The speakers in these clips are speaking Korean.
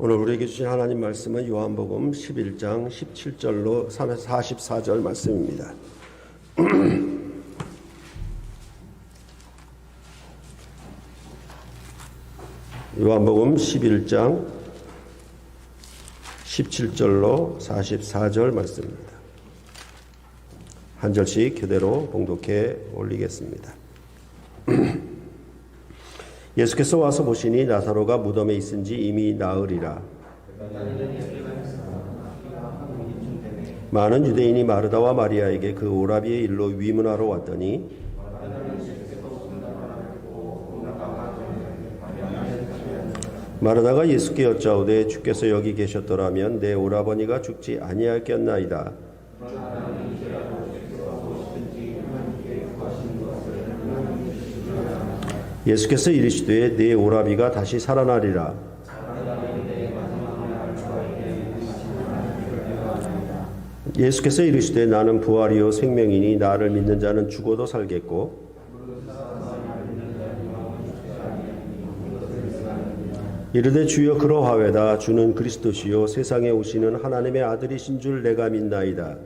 오늘 우리에게 주신 하나님 말씀은 요한복음 11장 17절로 44절 말씀입니다. 요한복음 11장 17절로 44절 말씀입니다. 한 절씩 교대로 봉독해 올리겠습니다. 예수께서 와서 보시니 나사로가 무덤에 있은지 이미 나으리라. 많은 유대인이 마르다와 마리아에게 그 오라비의 일로 위문하러 왔더니 마르다가 예수께 여짜오되 주께서 여기 계셨더라면 내 오라버니가 죽지 아니하였겠나이다. 예수께서 이르시되 네 오라비가 다시 살아나리라. 예수께서 이르시되 나는 부활이요 생명이니 나를 믿는 자는 죽어도 살겠고 이르되 주여 그러하외다. 주는 그리스도시요 세상에 오시는 하나님의 아들이신 줄 내가 믿나이다.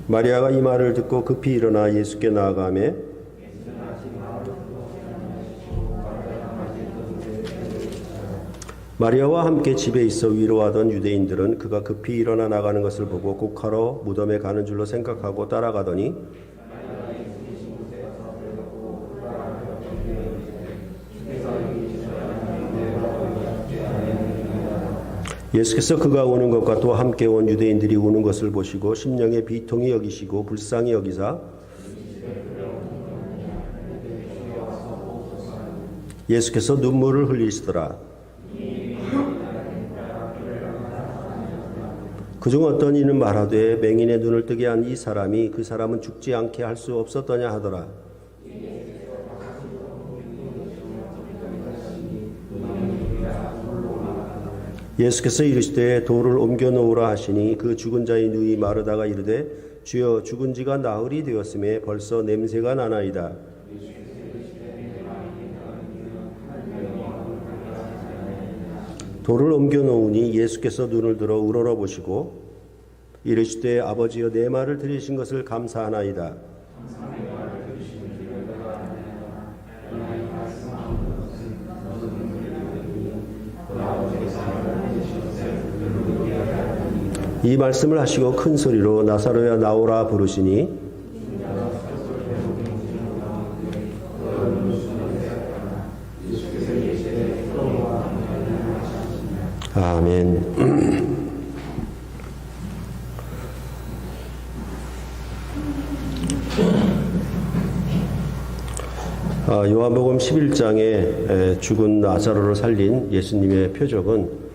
마리아가 이 말을 듣고 급히 일어나 예수께 나아가매 마리아와 함께 집에 있어 위로하던 유대인들은 그가 급히 일어나 나가는 것을 보고 곡하러 무덤에 가는 줄로 생각하고 따라가더니 예수께서 그가 오는 것과 또 함께 온 유대인들이 우는 것을 보시고 심령에 비통히 여기시고 불쌍히 여기사 예수께서 눈물을 흘리시더라. 그중 어떤 이는 말하되 맹인의 눈을 뜨게 한 이 사람이 그 사람은 죽지 않게 할 수 없었더냐 하더라. 예수께서 이르시되 돌을 옮겨 놓으라 하시니 그 죽은 자의 누이 마르다가 이르되 주여 죽은 지가 나흘이 되었음에 벌써 냄새가 나나이다. 돌을 옮겨 놓으니 예수께서 눈을 들어 우러러 보시고 이르시되 아버지여 내 말을 들으신 것을 감사하나이다. 이 말씀을 하시고 큰 소리로 나사로야 나오라 부르시니 아멘. 요한복음 11장에 죽은 나사로를 살린 예수님의 표적은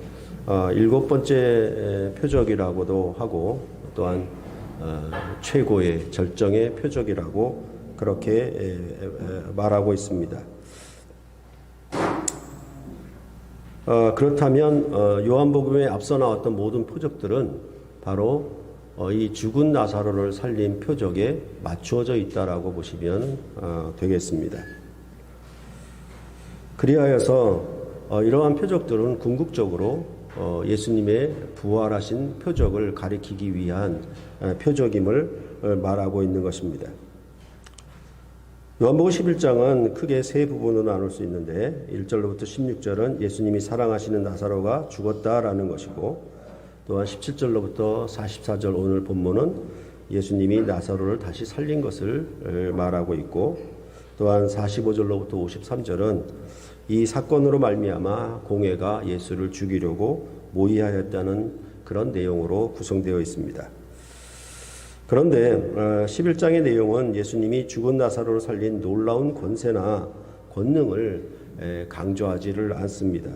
일곱 번째 표적이라고도 하고 또한 최고의 절정의 표적이라고 그렇게 말하고 있습니다. 그렇다면 요한복음에 앞서 나왔던 모든 표적들은 바로 이 죽은 나사로를 살린 표적에 맞추어져 있다라고 보시면 되겠습니다. 그리하여서 이러한 표적들은 궁극적으로 예수님의 부활하신 표적을 가리키기 위한 표적임을 말하고 있는 것입니다. 요한복음 11장은 크게 세 부분으로 나눌 수 있는데 1절로부터 16절은 예수님이 사랑하시는 나사로가 죽었다라는 것이고 또한 17절로부터 44절 오늘 본문은 예수님이 나사로를 다시 살린 것을 말하고 있고 또한 45절로부터 53절은 이 사건으로 말미암아 공회가 예수를 죽이려고 모의하였다는 그런 내용으로 구성되어 있습니다. 그런데 11장의 내용은 예수님이 죽은 나사로를 살린 놀라운 권세나 권능을 강조하지를 않습니다.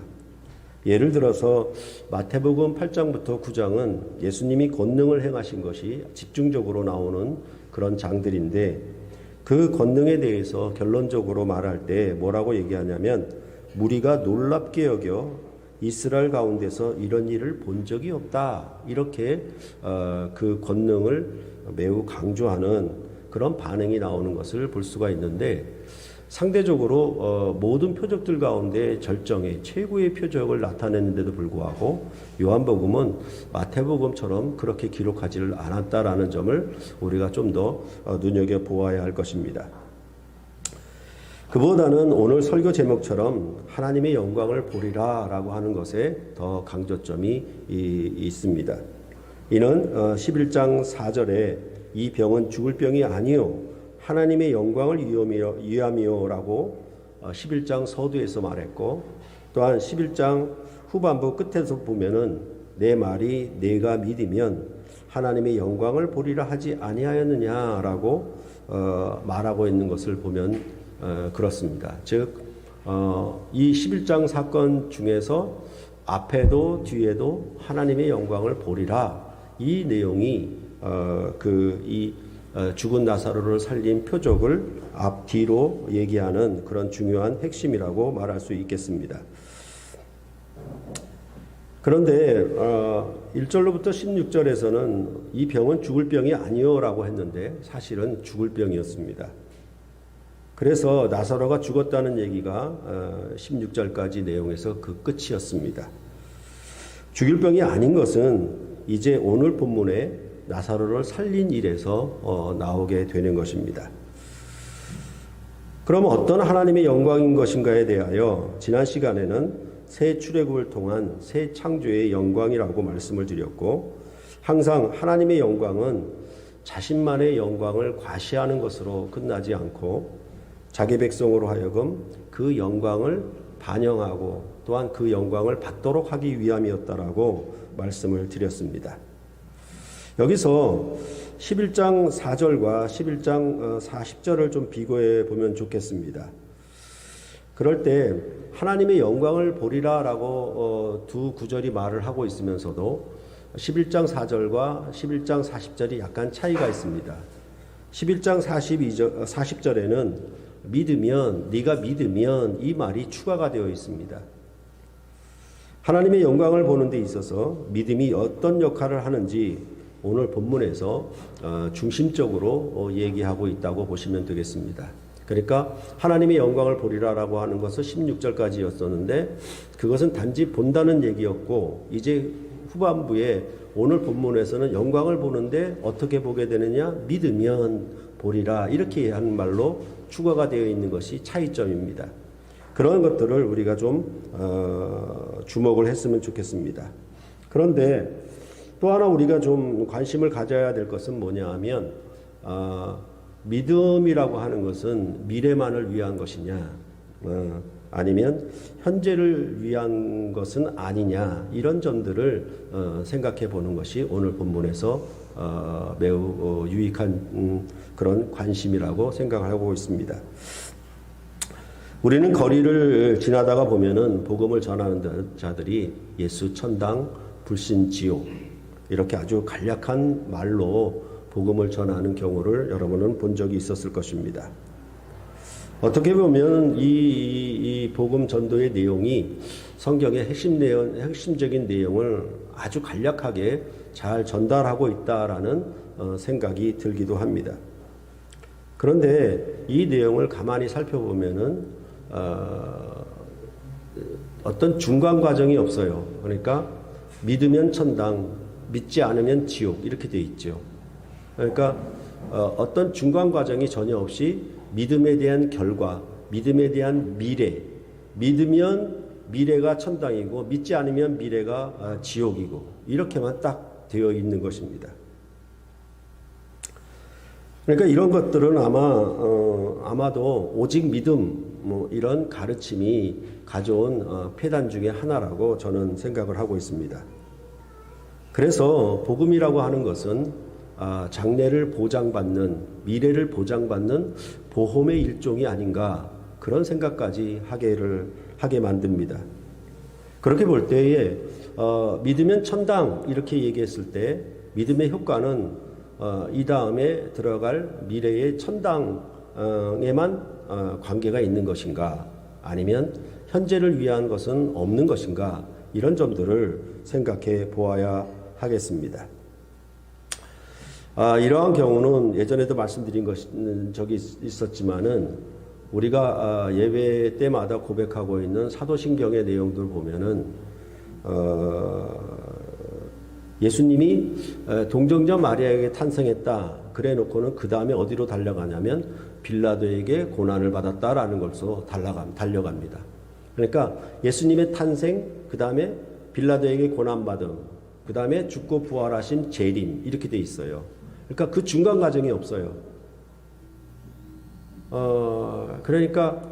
예를 들어서 마태복음 8장부터 9장은 예수님이 권능을 행하신 것이 집중적으로 나오는 그런 장들인데 그 권능에 대해서 결론적으로 말할 때 뭐라고 얘기하냐면 무리가 놀랍게 여겨 이스라엘 가운데서 이런 일을 본 적이 없다. 이렇게 그 권능을 매우 강조하는 그런 반응이 나오는 것을 볼 수가 있는데, 상대적으로 모든 표적들 가운데 절정의 최고의 표적을 나타내는데도 불구하고 요한복음은 마태복음처럼 그렇게 기록하지를 않았다라는 점을 우리가 좀 더 눈여겨보아야 할 것입니다. 그보다는 오늘 설교 제목처럼 하나님의 영광을 보리라 라고 하는 것에 더 강조점이 있습니다. 이는 11장 4절에 이 병은 죽을 병이 아니요 하나님의 영광을 위함이요 라고 11장 서두에서 말했고, 또한 11장 후반부 끝에서 보면은 내 말이 내가 믿으면 하나님의 영광을 보리라 하지 아니하였느냐라고 말하고 있는 것을 보면 그렇습니다. 즉 이 11장 사건 중에서 앞에도 뒤에도 하나님의 영광을 보리라, 이 내용이 죽은 나사로를 살린 표적을 앞뒤로 얘기하는 그런 중요한 핵심이라고 말할 수 있겠습니다. 그런데 1절로부터 16절에서는 이 병은 죽을 병이 아니요라고 했는데 사실은 죽을 병이었습니다. 그래서 나사로가 죽었다는 얘기가 16절까지 내용에서 그 끝이었습니다. 죽일 병이 아닌 것은 이제 오늘 본문에 나사로를 살린 일에서 나오게 되는 것입니다. 그럼 어떤 하나님의 영광인 것인가에 대하여 지난 시간에는 새 출애굽을 통한 새 창조의 영광이라고 말씀을 드렸고, 항상 하나님의 영광은 자신만의 영광을 과시하는 것으로 끝나지 않고 자기 백성으로 하여금 그 영광을 반영하고 또한 그 영광을 받도록 하기 위함이었다라고 말씀을 드렸습니다. 여기서 11장 4절과 11장 40절을 좀 비교해 보면 좋겠습니다. 그럴 때 하나님의 영광을 보리라 라고 두 구절이 말을 하고 있으면서도 11장 4절과 11장 40절이 약간 차이가 있습니다. 11장 40절에는 믿으면, 네가 믿으면 이 말이 추가가 되어 있습니다. 하나님의 영광을 보는 데 있어서 믿음이 어떤 역할을 하는지 오늘 본문에서 중심적으로 얘기하고 있다고 보시면 되겠습니다. 그러니까 하나님의 영광을 보리라라고 하는 것은 16절까지였었는데 그것은 단지 본다는 얘기였고, 이제 후반부에 오늘 본문에서는 영광을 보는데 어떻게 보게 되느냐, 믿으면 보리라, 이렇게 하는 말로 추가가 되어 있는 것이 차이점입니다. 그런 것들을 우리가 좀 주목을 했으면 좋겠습니다. 그런데 또 하나 우리가 좀 관심을 가져야 될 것은 뭐냐 하면, 믿음이라고 하는 것은 미래만을 위한 것이냐, 아니면 현재를 위한 것은 아니냐, 이런 점들을 생각해 보는 것이 오늘 본문에서 매우 유익한 그런 관심이라고 생각하고 있습니다. 우리는 거리를 지나다가 보면은 복음을 전하는 자들이 예수 천당, 불신 지옥, 이렇게 아주 간략한 말로 복음을 전하는 경우를 여러분은 본 적이 있었을 것입니다. 어떻게 보면 이 복음 전도의 내용이 성경의 핵심적인 내용을 아주 간략하게 잘 전달하고 있다라는 생각이 들기도 합니다. 그런데 이 내용을 가만히 살펴보면은 어떤 중간 과정이 없어요. 그러니까 믿으면 천당, 믿지 않으면 지옥, 이렇게 되어 있죠. 그러니까 어떤 중간 과정이 전혀 없이 믿음에 대한 결과, 믿음에 대한 미래, 믿으면 미래가 천당이고 믿지 않으면 미래가 지옥이고, 이렇게만 딱 되어 있는 것입니다. 그러니까 이런 것들은 아마도 오직 믿음, 이런 가르침이 가져온 폐단 중에 하나라고 저는 생각을 하고 있습니다. 그래서 복음이라고 하는 것은 장래를 보장받는, 미래를 보장받는 보험의 일종이 아닌가, 그런 생각까지 하게 만듭니다. 그렇게 볼 때에 믿으면 천당, 이렇게 얘기했을 때 믿음의 효과는 이 다음에 들어갈 미래의 천당에만 관계가 있는 것인가, 아니면 현재를 위한 것은 없는 것인가, 이런 점들을 생각해 보아야 하겠습니다. 이러한 경우는 예전에도 말씀드린 적이 있었지만은 우리가 예배 때마다 고백하고 있는 사도신경의 내용들 보면은 예수님이 동정녀 마리아에게 탄생했다. 그래 놓고는 그 다음에 어디로 달려가냐면 빌라도에게 고난을 받았다라는 것으로 달려갑니다. 그러니까 예수님의 탄생, 그 다음에 빌라도에게 고난받음, 그 다음에 죽고 부활하신 재림 이렇게 돼 있어요. 그러니까 그 중간 과정이 없어요. 그러니까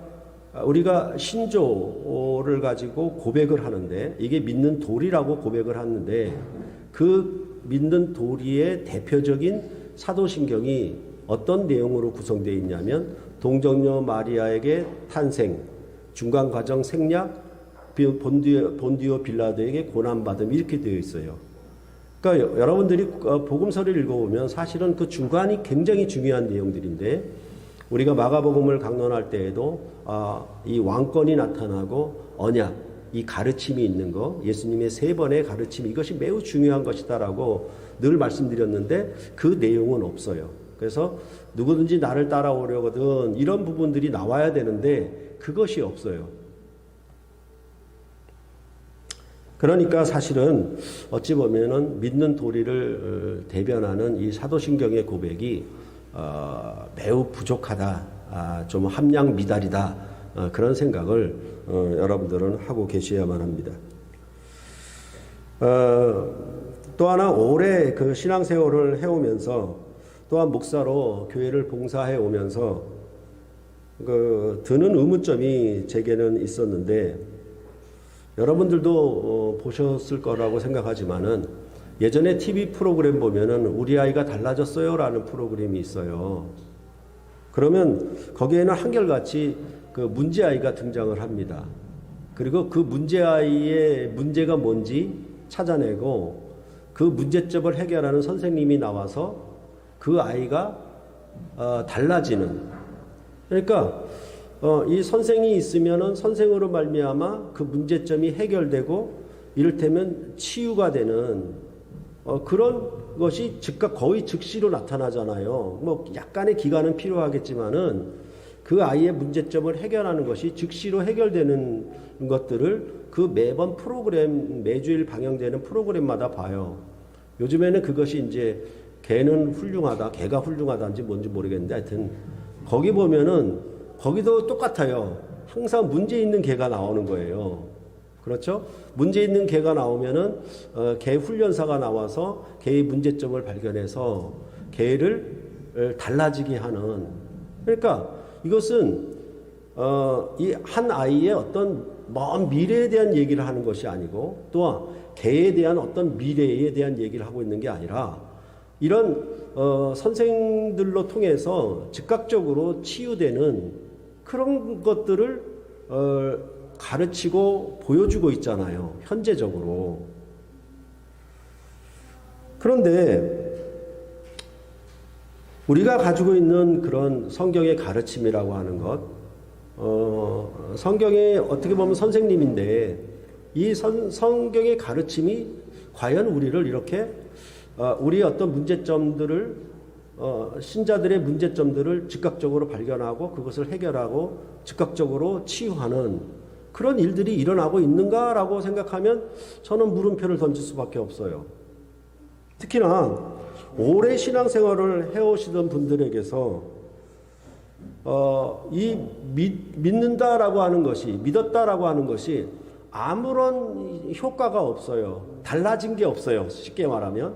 우리가 신조를 가지고 고백을 하는데 이게 믿는 도리라고 고백을 하는데 그 믿는 도리의 대표적인 사도신경이 어떤 내용으로 구성되어 있냐면 동정녀 마리아에게 탄생, 중간 과정 생략, 본디오 빌라도에게 고난받음 이렇게 되어 있어요. 그러니까 여러분들이 복음서를 읽어보면 사실은 그 중간이 굉장히 중요한 내용들인데 우리가 마가복음을 강론할 때에도 이 왕권이 나타나고 언약, 이 가르침이 있는 거, 예수님의 3번의 가르침 이것이 매우 중요한 것이다라고 늘 말씀드렸는데 그 내용은 없어요. 그래서 누구든지 나를 따라오려거든 이런 부분들이 나와야 되는데 그것이 없어요. 그러니까 사실은 어찌 보면은 믿는 도리를 대변하는 이 사도신경의 고백이 매우 부족하다, 좀 함량 미달이다 그런 생각을 여러분들은 하고 계셔야만 합니다. 또 하나 오래 그 신앙생활을 해오면서 또한 목사로 교회를 봉사해 오면서 그 드는 의문점이 제게는 있었는데 여러분들도 보셨을 거라고 생각하지만은 예전에 TV 프로그램 보면은 우리 아이가 달라졌어요라는 프로그램이 있어요. 그러면 거기에는 한결같이 그 문제아이가 등장을 합니다. 그리고 그 문제아이의 문제가 뭔지 찾아내고 그 문제점을 해결하는 선생님이 나와서 그 아이가 달라지는. 그러니까 이 선생이 있으면은 선생으로 말미암아 그 문제점이 해결되고 이를테면 치유가 되는 그런 것이 즉각 거의 즉시로 나타나잖아요. 뭐 약간의 기간은 필요하겠지만은 그 아이의 문제점을 해결하는 것이 즉시로 해결되는 것들을 그 매번 매주일 방영되는 프로그램마다 봐요. 요즘에는 그것이 이제 개는 훌륭하다, 개가 훌륭하다인지 뭔지 모르겠는데 하여튼 거기 보면은 거기도 똑같아요. 항상 문제 있는 개가 나오는 거예요. 그렇죠? 문제 있는 개가 나오면은 개 훈련사가 나와서 개의 문제점을 발견해서 개를 달라지게 하는. 그러니까 이것은 이 한 아이의 어떤 먼 미래에 대한 얘기를 하는 것이 아니고 또한 개에 대한 어떤 미래에 대한 얘기를 하고 있는 게 아니라 이런 선생들로 통해서 즉각적으로 치유되는 그런 것들을 가르치고 보여주고 있잖아요. 현재적으로. 그런데 우리가 가지고 있는 그런 성경의 가르침이라고 하는 것, 성경의 어떻게 보면 선생님인데 이 성경의 가르침이 과연 우리를 이렇게 우리의 어떤 문제점들을 신자들의 문제점들을 즉각적으로 발견하고 그것을 해결하고 즉각적으로 치유하는 그런 일들이 일어나고 있는가라고 생각하면 저는 물음표를 던질 수밖에 없어요. 특히나 오래 신앙생활을 해오시던 분들에게서 이 믿는다라고 하는 것이 믿었다라고 하는 것이 아무런 효과가 없어요. 달라진 게 없어요. 쉽게 말하면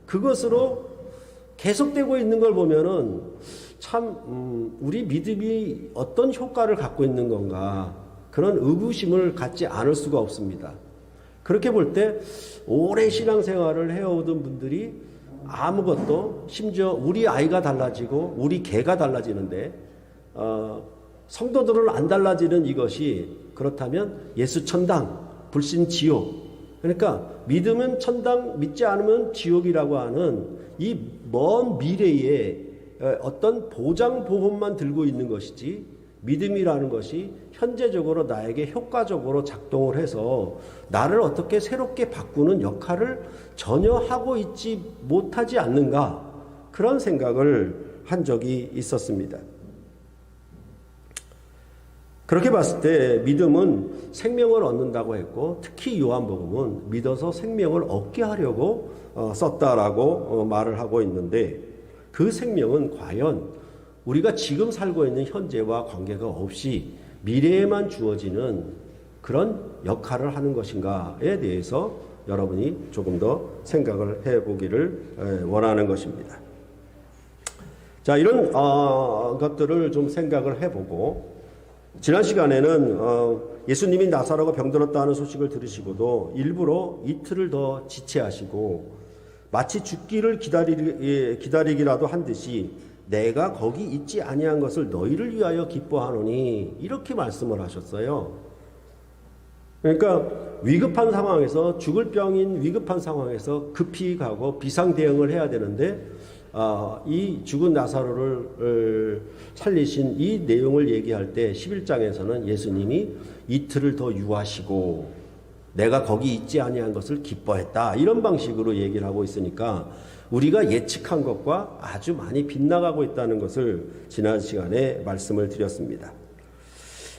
그것으로 계속되고 있는 걸 보면은 참 우리 믿음이 어떤 효과를 갖고 있는 건가 그런 의구심을 갖지 않을 수가 없습니다. 그렇게 볼 때 오래 신앙생활을 해오던 분들이 아무것도 심지어 우리 아이가 달라지고 우리 개가 달라지는데 성도들은 안 달라지는 이것이 그렇다면 예수 천당 불신 지옥 그러니까 믿으면 천당 믿지 않으면 지옥이라고 하는 이 먼 미래에 어떤 보장 보험만 들고 있는 것이지 믿음이라는 것이 현재적으로 나에게 효과적으로 작동을 해서 나를 어떻게 새롭게 바꾸는 역할을 전혀 하고 있지 못하지 않는가 그런 생각을 한 적이 있었습니다. 그렇게 봤을 때 믿음은 생명을 얻는다고 했고, 특히 요한복음은 믿어서 생명을 얻게 하려고 썼다라고 말을 하고 있는데, 그 생명은 과연 우리가 지금 살고 있는 현재와 관계가 없이 미래에만 주어지는 그런 역할을 하는 것인가에 대해서 여러분이 조금 더 생각을 해보기를 원하는 것입니다. 자, 이런 것들을 좀 생각을 해보고, 지난 시간에는 예수님이 나사로가 병들었다 하는 소식을 들으시고도 일부러 이틀을 더 지체하시고 마치 죽기를 기다리기라도 한 듯이 내가 거기 있지 아니한 것을 너희를 위하여 기뻐하노니, 이렇게 말씀을 하셨어요. 그러니까 위급한 상황에서, 죽을 병인 위급한 상황에서 급히 가고 비상 대응을 해야 되는데, 이 죽은 나사로를 살리신 이 내용을 얘기할 때 11장에서는 예수님이 이틀을 더 유하시고 내가 거기 있지 아니한 것을 기뻐했다, 이런 방식으로 얘기를 하고 있으니까 우리가 예측한 것과 아주 많이 빗나가고 있다는 것을 지난 시간에 말씀을 드렸습니다.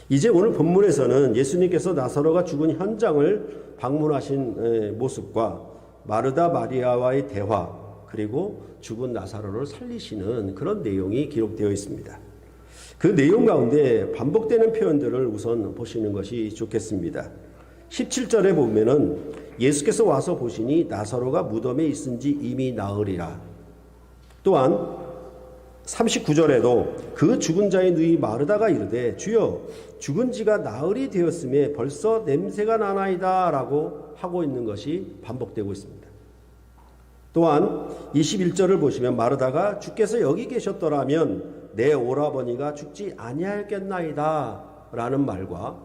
이제 오늘 본문에서는 예수님께서 나사로가 죽은 현장을 방문하신 모습과 마르다 마리아와의 대화, 그리고 죽은 나사로를 살리시는 그런 내용이 기록되어 있습니다. 그 내용 가운데 반복되는 표현들을 우선 보시는 것이 좋겠습니다. 17절에 보면은 예수께서 와서 보시니 나사로가 무덤에 있은지 이미 나으리라. 또한 39절에도 그 죽은 자의 누이 마르다가 이르되 주여 죽은 지가 나흘이 되었음에 벌써 냄새가 나나이다 라고 하고 있는 것이 반복되고 있습니다. 또한 21절을 보시면 마르다가 주께서 여기 계셨더라면 내 오라버니가 죽지 아니하였겠나이다 라는 말과,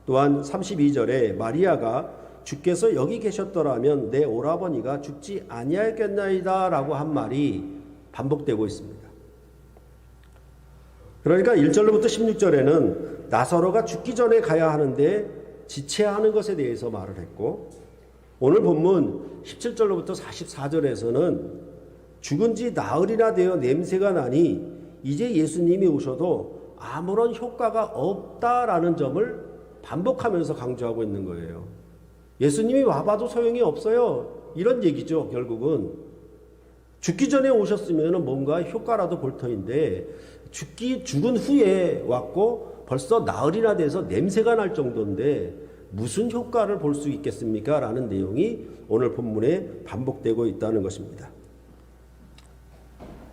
또한 32절에 마리아가 주께서 여기 계셨더라면 내 오라버니가 죽지 아니하였겠나이다 라고 한 말이 반복되고 있습니다. 그러니까 1절로부터 16절에는 나사로가 죽기 전에 가야 하는데 지체하는 것에 대해서 말을 했고, 오늘 본문 17절로부터 44절에서는 죽은 지 나흘이나 되어 냄새가 나니 이제 예수님이 오셔도 아무런 효과가 없다라는 점을 반복하면서 강조하고 있는 거예요. 예수님이 와봐도 소용이 없어요, 이런 얘기죠. 결국은 죽기 전에 오셨으면 뭔가 효과라도 볼 터인데 죽은 후에 왔고 벌써 나흘이나 돼서 냄새가 날 정도인데 무슨 효과를 볼 수 있겠습니까? 라는 내용이 오늘 본문에 반복되고 있다는 것입니다.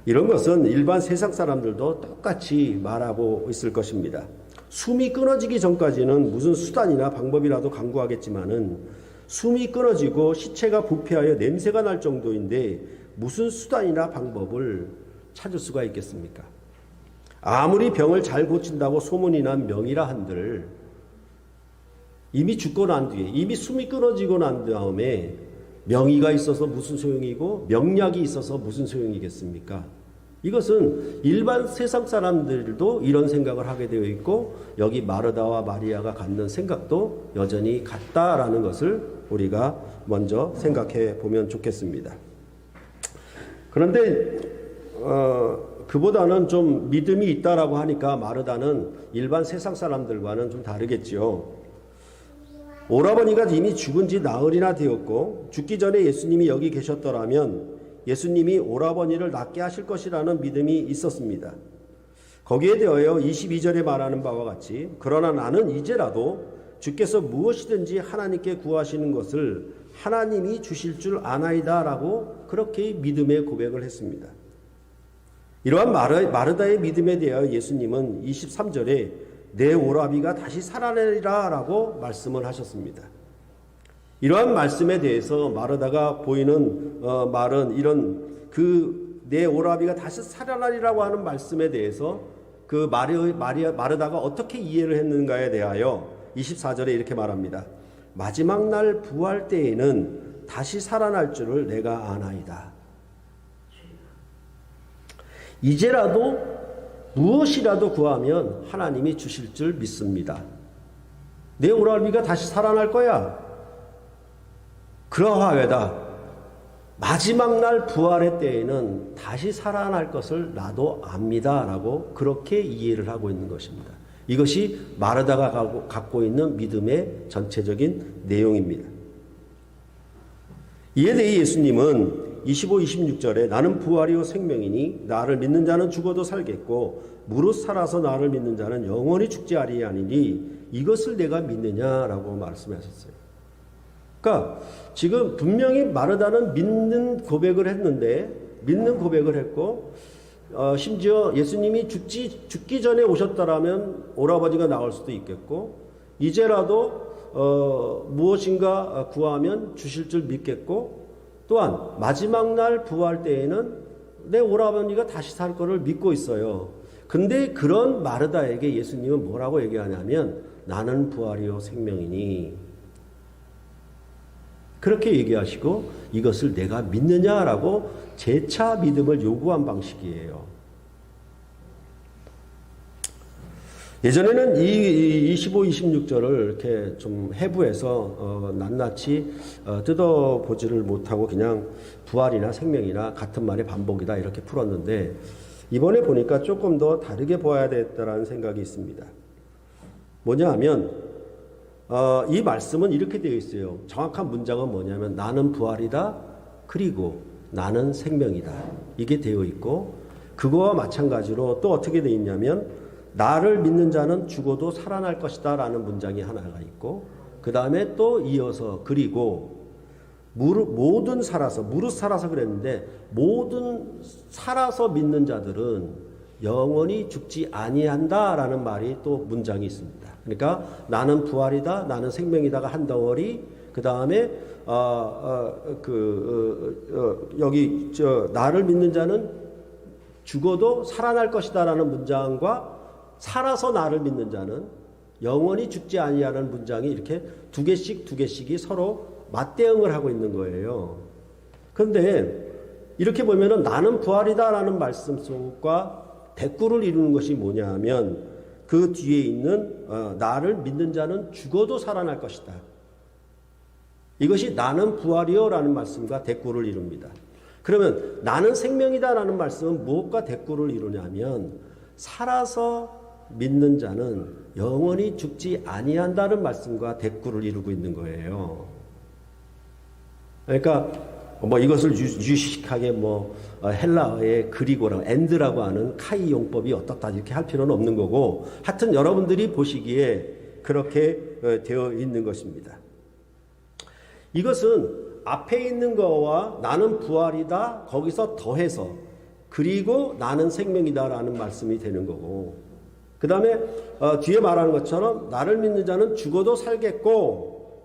이런 것은 일반 세상 사람들도 똑같이 말하고 있을 것입니다. 숨이 끊어지기 전까지는 무슨 수단이나 방법이라도 강구하겠지만은 숨이 끊어지고 시체가 부패하여 냄새가 날 정도인데 무슨 수단이나 방법을 찾을 수가 있겠습니까? 아무리 병을 잘 고친다고 소문이 난 명이라 한들 이미 죽고 난 뒤에, 이미 숨이 끊어지고 난 다음에 명의가 있어서 무슨 소용이고 명약이 있어서 무슨 소용이겠습니까? 이것은 일반 세상 사람들도 이런 생각을 하게 되어 있고, 여기 마르다와 마리아가 갖는 생각도 여전히 같다라는 것을 우리가 먼저 생각해 보면 좋겠습니다. 그런데 그보다는 좀 믿음이 있다라고 하니까 마르다는 일반 세상 사람들과는 좀 다르겠지요. 오라버니가 이미 죽은 지 나흘이나 되었고 죽기 전에 예수님이 여기 계셨더라면 예수님이 오라버니를 낫게 하실 것이라는 믿음이 있었습니다. 거기에 대하여 22절에 말하는 바와 같이 그러나 나는 이제라도 주께서 무엇이든지 하나님께 구하시는 것을 하나님이 주실 줄 아나이다 라고 그렇게 믿음의 고백을 했습니다. 이러한 마르다의 믿음에 대하여 예수님은 23절에 내 오라비가 다시 살아내리라 라고 말씀을 하셨습니다. 이러한 말씀에 대해서 마르다가 보이는 말은 이런 내 오라비가 다시 살아나리라고 하는 말씀에 대해서 그 마르다가 어떻게 이해를 했는가에 대하여 24절에 이렇게 말합니다. 마지막 날 부활 때에는 다시 살아날 줄을 내가 아나이다. 이제라도 무엇이라도 구하면 하나님이 주실 줄 믿습니다. 내 오라비가 다시 살아날 거야. 그러하외다. 마지막 날 부활의 때에는 다시 살아날 것을 나도 압니다라고 그렇게 이해를 하고 있는 것입니다. 이것이 마르다가 갖고 있는 믿음의 전체적인 내용입니다. 이에 대해 예수님은 25, 26절에 나는 부활이요 생명이니 나를 믿는 자는 죽어도 살겠고 무릇 살아서 나를 믿는 자는 영원히 죽지 아니하니니 이것을 내가 믿느냐라고 말씀하셨어요. 그러니까 지금 분명히 마르다는 믿는 고백을 했는데 믿는 고백을 했고 심지어 예수님이 죽기 전에 오셨다라면 오라버니가 나올 수도 있겠고 이제라도 무엇인가 구하면 주실 줄 믿겠고 또한 마지막 날 부활 때에는 내 오라버니가 다시 살 거를 믿고 있어요. 근데 그런 마르다에게 예수님은 뭐라고 얘기하냐면 나는 부활이요 생명이니 그렇게 얘기하시고 이것을 내가 믿느냐라고 재차 믿음을 요구한 방식이에요. 예전에는 이 25, 26절을 이렇게 좀 해부해서 낱낱이 뜯어보지를 못하고 그냥 부활이나 생명이나 같은 말의 반복이다 이렇게 풀었는데 이번에 보니까 조금 더 다르게 보아야 되겠다라는 생각이 있습니다. 뭐냐 하면 이 말씀은 이렇게 되어 있어요. 정확한 문장은 뭐냐면 나는 부활이다 그리고 나는 생명이다 이게 되어 있고 그거와 마찬가지로 또 어떻게 되어 있냐면 나를 믿는 자는 죽어도 살아날 것이다 라는 문장이 하나가 있고 그 다음에 또 이어서 그리고 모든 살아서 무릇 살아서 그랬는데 모든 살아서 믿는 자들은 영원히 죽지 아니한다 라는 말이 또 문장이 있습니다. 그러니까 나는 부활이다 나는 생명이다가 한 덩어리 그 다음에 여기 나를 믿는 자는 죽어도 살아날 것이다 라는 문장과 살아서 나를 믿는 자는 영원히 죽지 아니하는 문장이 이렇게 두 개씩이 서로 맞대응을 하고 있는 거예요. 그런데 이렇게 보면은 나는 부활이다라는 말씀 속과 대꾸를 이루는 것이 뭐냐 하면 그 뒤에 있는 나를 믿는 자는 죽어도 살아날 것이다. 이것이 나는 부활이요라는 말씀과 대꾸를 이룹니다. 그러면 나는 생명이다라는 말씀은 무엇과 대꾸를 이루냐면 살아서 믿는 자는 영원히 죽지 아니한다는 말씀과 대꾸를 이루고 있는 거예요. 그러니까 이것을 유식하게 헬라어의 그리고랑 엔드라고 하는 카이 용법이 어떻다 이렇게 할 필요는 없는 거고 하여튼 여러분들이 보시기에 그렇게 되어 있는 것입니다. 이것은 앞에 있는 거와 나는 부활이다 거기서 더해서 그리고 나는 생명이다라는 말씀이 되는 거고 그 다음에 뒤에 말하는 것처럼 나를 믿는 자는 죽어도 살겠고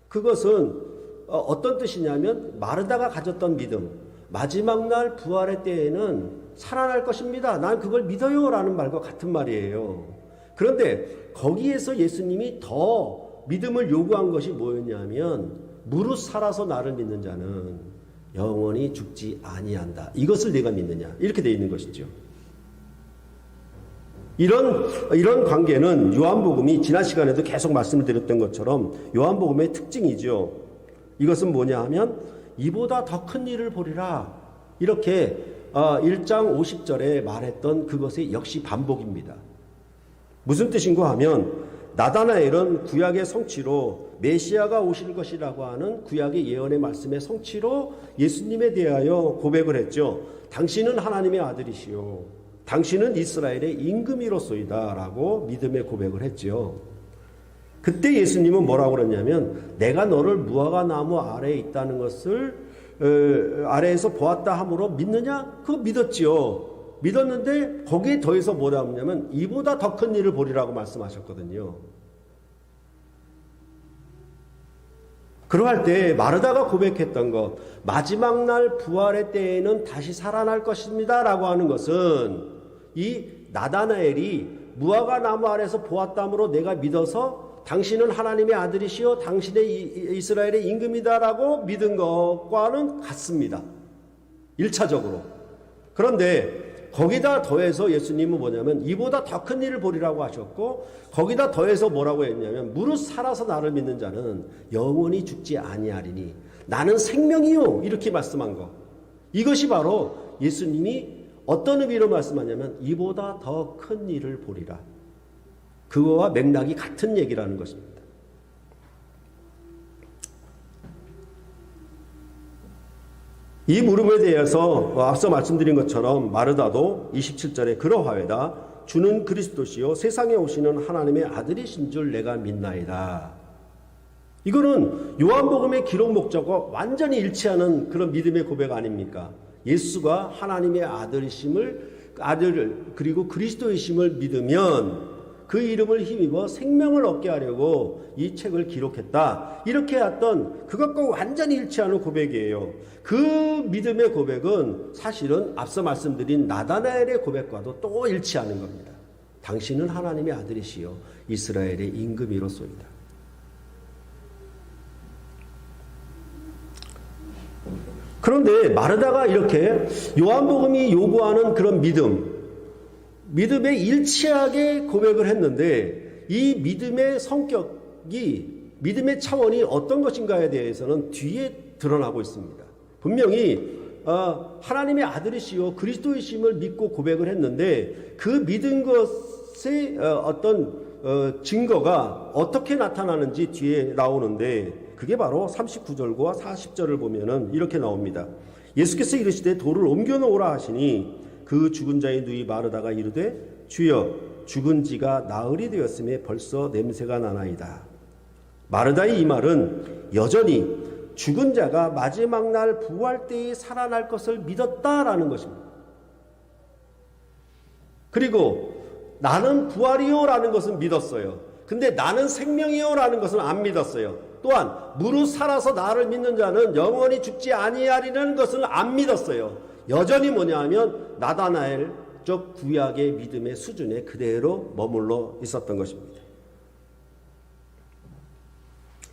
그것은 어떤 뜻이냐면 마르다가 가졌던 믿음 마지막 날 부활의 때에는 살아날 것입니다. 난 그걸 믿어요 라는 말과 같은 말이에요. 그런데 거기에서 예수님이 더 믿음을 요구한 것이 뭐였냐면 무릇 살아서 나를 믿는 자는 영원히 죽지 아니한다. 이것을 내가 믿느냐 이렇게 되어 있는 것이죠. 이런 관계는 요한복음이 지난 시간에도 계속 말씀을 드렸던 것처럼 요한복음의 특징이죠. 이것은 뭐냐 하면 이보다 더 큰 일을 보리라 이렇게 1장 50절에 말했던 그것의 역시 반복입니다. 무슨 뜻인가 하면 나다나엘은 구약의 성취로 메시아가 오실 것이라고 하는 구약의 예언의 말씀의 성취로 예수님에 대하여 고백을 했죠. 당신은 하나님의 아들이시오. 당신은 이스라엘의 임금이로소이다 라고 믿음의 고백을 했죠. 그때 예수님은 뭐라고 그랬냐면 내가 너를 무화과 나무 아래에 있다는 것을 아래에서 보았다 함으로 믿느냐? 그거 믿었지요. 믿었는데 거기에 더해서 뭐라 하냐면 이보다 더 큰 일을 보리라고 말씀하셨거든요. 그러할 때 마르다가 고백했던 것 마지막 날 부활의 때에는 다시 살아날 것입니다 라고 하는 것은 이 나다나엘이 무화과 나무 아래서 보았다므로 내가 믿어서 당신은 하나님의 아들이시요 당신의 이스라엘의 임금이다라고 믿은 것과는 같습니다. 1차적으로. 그런데 거기다 더해서 예수님은 뭐냐면 이보다 더 큰 일을 보리라고 하셨고 거기다 더해서 뭐라고 했냐면 무릇 살아서 나를 믿는 자는 영원히 죽지 아니하리니 나는 생명이요 이렇게 말씀한 거. 이것이 바로 예수님이 어떤 의미로 말씀하냐면 이보다 더 큰 일을 보리라. 그거와 맥락이 같은 얘기라는 것입니다. 이 물음에 대해서 앞서 말씀드린 것처럼 마르다도 27절에 그러하외다 주는 그리스도시요 세상에 오시는 하나님의 아들이신 줄 내가 믿나이다. 이거는 요한복음의 기록 목적과 완전히 일치하는 그런 믿음의 고백 아닙니까? 예수가 하나님의 아들 그리고 그리스도이심을 믿으면 그 이름을 힘입어 생명을 얻게 하려고 이 책을 기록했다. 이렇게 했던 그것과 완전히 일치하는 고백이에요. 그 믿음의 고백은 사실은 앞서 말씀드린 나다나엘의 고백과도 또 일치하는 겁니다. 당신은 하나님의 아들이시요 이스라엘의 임금이로소이다. 그런데 마르다가 이렇게 요한복음이 요구하는 그런 믿음에 일치하게 고백을 했는데 이 믿음의 성격이 믿음의 차원이 어떤 것인가에 대해서는 뒤에 드러나고 있습니다. 분명히 하나님의 아들이시요 그리스도이심을 믿고 고백을 했는데 그 믿은 것의 어떤 증거가 어떻게 나타나는지 뒤에 나오는데 그게 바로 39절과 40절을 보면은 이렇게 나옵니다. 예수께서 이르시되 돌을 옮겨 놓으라 하시니 그 죽은 자의 누이 마르다가 이르되 주여 죽은 지가 나흘이 되었음에 벌써 냄새가 나나이다. 마르다의 이 말은 여전히 죽은 자가 마지막 날 부활 때에 살아날 것을 믿었다라는 것입니다. 그리고 나는 부활이요라는 것은 믿었어요. 근데 나는 생명이요라는 것은 안 믿었어요. 또한 무릇 살아서 나를 믿는 자는 영원히 죽지 아니하리는 것을 안 믿었어요. 여전히 뭐냐 하면 나다나엘적 구약의 믿음의 수준에 그대로 머물러 있었던 것입니다.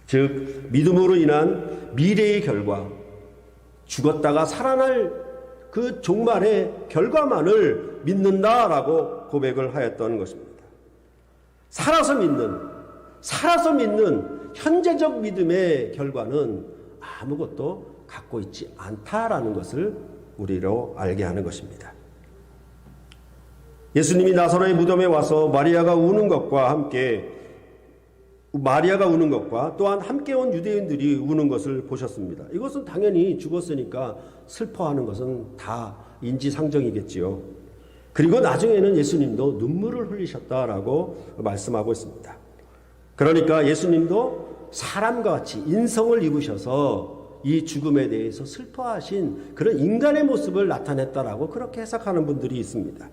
즉 믿음으로 인한 미래의 결과, 죽었다가 살아날 그 종말의 결과만을 믿는다라고 고백을 하였던 것입니다. 살아서 믿는 현재적 믿음의 결과는 아무것도 갖고 있지 않다라는 것을 우리로 알게 하는 것입니다. 예수님이 나사로의 무덤에 와서 마리아가 우는 것과 또한 함께 온 유대인들이 우는 것을 보셨습니다. 이것은 당연히 죽었으니까 슬퍼하는 것은 다 인지상정이겠지요. 그리고 나중에는 예수님도 눈물을 흘리셨다라고 말씀하고 있습니다. 그러니까 예수님도 사람과 같이 인성을 입으셔서 이 죽음에 대해서 슬퍼하신 그런 인간의 모습을 나타냈다라고 그렇게 해석하는 분들이 있습니다.